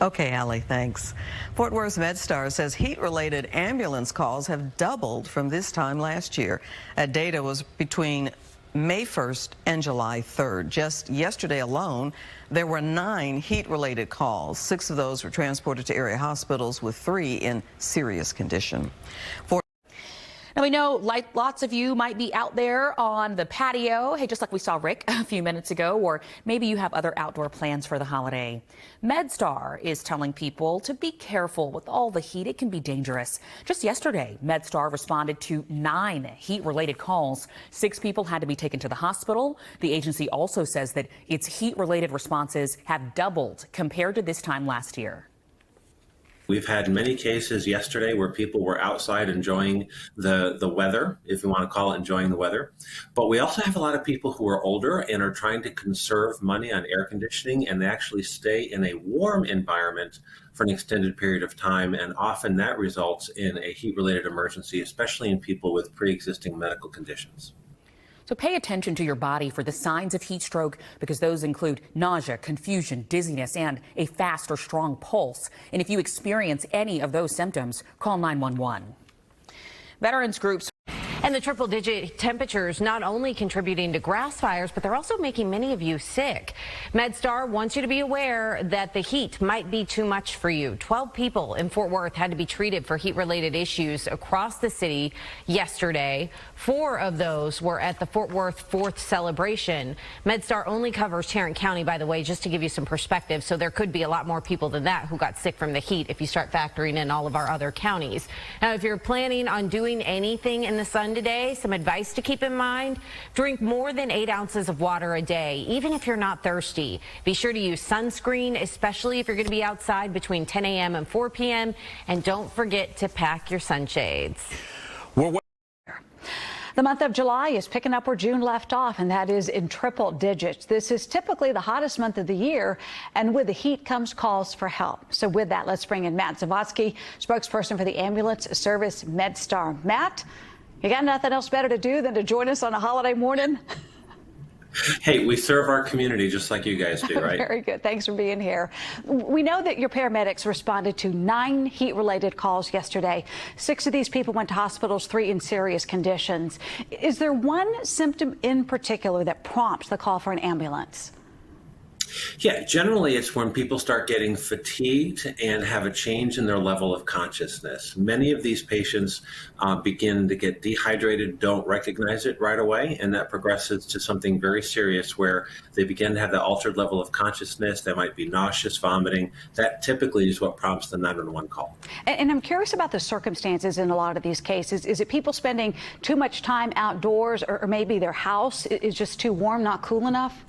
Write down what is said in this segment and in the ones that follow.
Okay, Allie, thanks. Fort Worth's MedStar says heat-related ambulance calls have doubled from this time last year. That data was between May 1st and July 3rd. Just yesterday alone, there were 9 heat-related calls. 6 of those were transported to area hospitals, with 3 in serious condition. Now, we know lots of you might be out there on the patio, hey, just like we saw Rick a few minutes ago, or maybe you have other outdoor plans for the holiday. MedStar is telling people to be careful with all the heat. It can be dangerous. Just yesterday, MedStar responded to 9 heat-related calls. 6 people had to be taken to the hospital. The agency also says that its heat-related responses have doubled compared to this time last year. We've had many cases yesterday where people were outside enjoying the weather, if you want to call it enjoying the weather. But we also have a lot of people who are older and are trying to conserve money on air conditioning, and they actually stay in a warm environment for an extended period of time. And often that results in a heat-related emergency, especially in people with pre-existing medical conditions. So pay attention to your body for the signs of heat stroke, because those include nausea, confusion, dizziness, and a fast or strong pulse. And if you experience any of those symptoms, call 911. Veterans groups. And the triple-digit temperatures not only contributing to grass fires, but they're also making many of you sick. MedStar wants you to be aware that the heat might be too much for you. 12 people in Fort Worth had to be treated for heat-related issues across the city yesterday. 4 of those were at the Fort Worth 4th celebration. MedStar only covers Tarrant County, by the way, just to give you some perspective. So there could be a lot more people than that who got sick from the heat if you start factoring in all of our other counties. Now, if you're planning on doing anything in the sun today, some advice to keep in mind: drink more than 8 ounces of water a day, even if you're not thirsty. Be sure to use sunscreen, especially if you're going to be outside between 10 a.m. and 4 p.m. And don't forget to pack your sunshades. The month of July is picking up where June left off, and that is in triple digits. This is typically the hottest month of the year, and with the heat comes calls for help. So with that, let's bring in Matt Zawadzki, spokesperson for the ambulance service MedStar. Matt, you got nothing else better to do than to join us on a holiday morning? Hey, we serve our community just like you guys do, right? Very good. Thanks for being here. We know that your paramedics responded to 9 heat-related calls yesterday. 6 of these people went to hospitals, 3 in serious conditions. Is there one symptom in particular that prompts the call for an ambulance? Yeah, generally it's when people start getting fatigued and have a change in their level of consciousness. Many of these patients begin to get dehydrated, don't recognize it right away, and that progresses to something very serious where they begin to have the altered level of consciousness. They might be nauseous, vomiting. That typically is what prompts the 911 call. And I'm curious about the circumstances in a lot of these cases. Is it people spending too much time outdoors, or maybe their house is just too warm, not cool enough?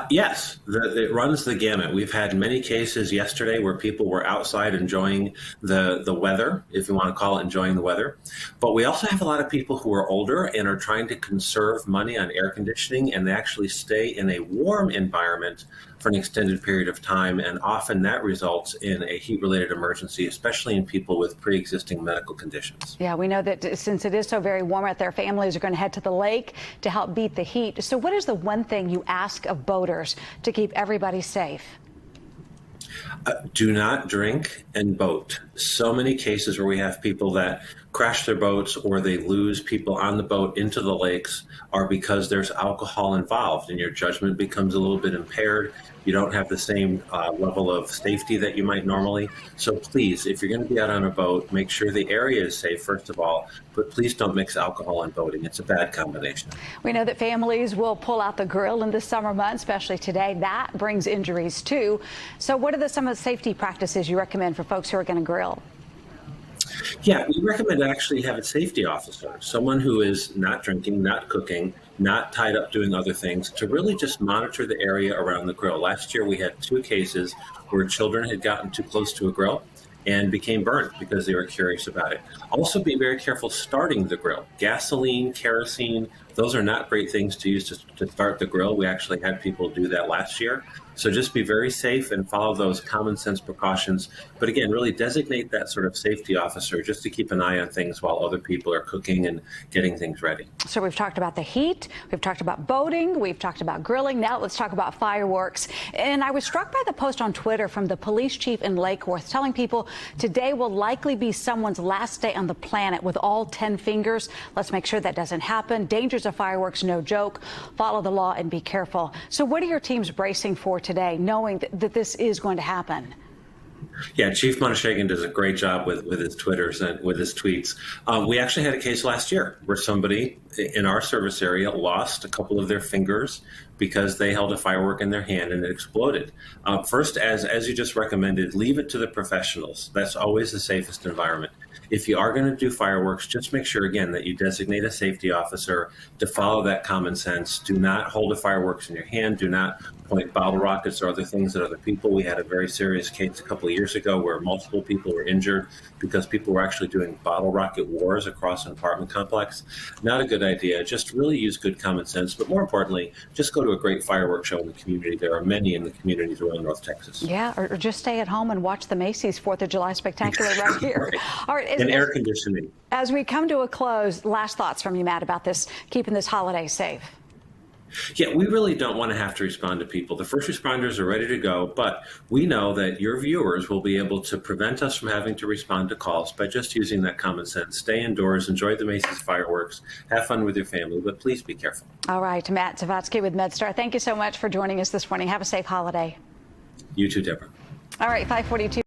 Yes, it runs the gamut. We've had many cases yesterday where people were outside enjoying the weather, if you want to call it enjoying the weather. But we also have a lot of people who are older and are trying to conserve money on air conditioning, and they actually stay in a warm environment for an extended period of time, and often that results in a heat-related emergency, especially in people with pre-existing medical conditions. Yeah, we know that since it is so very warm out there, families are going to head to the lake to help beat the heat. So what is the one thing you ask of boaters to keep everybody safe? Do not drink and boat. So many cases where we have people that crash their boats or they lose people on the boat into the lakes are because there's alcohol involved, and your judgment becomes a little bit impaired. You don't have the same level of safety that you might normally. So please, if you're going to be out on a boat, make sure the area is safe, first of all, but please don't mix alcohol and boating. It's a bad combination. We know that families will pull out the grill in the summer months, especially today. That brings injuries too. So what are some of the safety practices you recommend for folks who are going to grill? Yeah, we recommend actually have a safety officer, someone who is not drinking, not cooking, not tied up doing other things, to really just monitor the area around the grill. Last year we had 2 cases where children had gotten too close to a grill and became burnt because they were curious about it. Also be very careful starting the grill. Gasoline, kerosene, those are not great things to use to start the grill. We actually had people do that last year. So just be very safe and follow those common sense precautions. But again, really designate that sort of safety officer just to keep an eye on things while other people are cooking and getting things ready. So we've talked about the heat, we've talked about boating, we've talked about grilling. Now let's talk about fireworks. And I was struck by the post on Twitter from the police chief in Lake Worth telling people today will likely be someone's last day on the planet with all 10 fingers. Let's make sure that doesn't happen. Dangers of fireworks, no joke. Follow the law and be careful. So what are your teams bracing for today, knowing that this is going to happen? Yeah, Chief Monishagan does a great job with his Twitters and with his tweets. We actually had a case last year where somebody in our service area lost a couple of their fingers because they held a firework in their hand and it exploded. First, as you just recommended, leave it to the professionals. That's always the safest environment. If you are going to do fireworks, just make sure, again, that you designate a safety officer to follow that common sense. Do not hold the fireworks in your hand. Do not point bottle rockets or other things at other people. We had a very serious case a couple of years ago where multiple people were injured because people were actually doing bottle rocket wars across an apartment complex. Not a good idea. Just really use good common sense. But more importantly, just go to a great fireworks show in the community. There are many in the communities around North Texas. Yeah, or just stay at home and watch the Macy's 4th of July Spectacular right here. Right. All right, and air conditioning. As we come to a close, last thoughts from you, Matt, about this, keeping this holiday safe. Yeah, we really don't want to have to respond to people. The first responders are ready to go, but we know that your viewers will be able to prevent us from having to respond to calls by just using that common sense. Stay indoors, enjoy the Macy's fireworks, have fun with your family, but please be careful. All right, Matt Zavotsky with MedStar, thank you so much for joining us this morning. Have a safe holiday. You too, Deborah. All right, 5:42.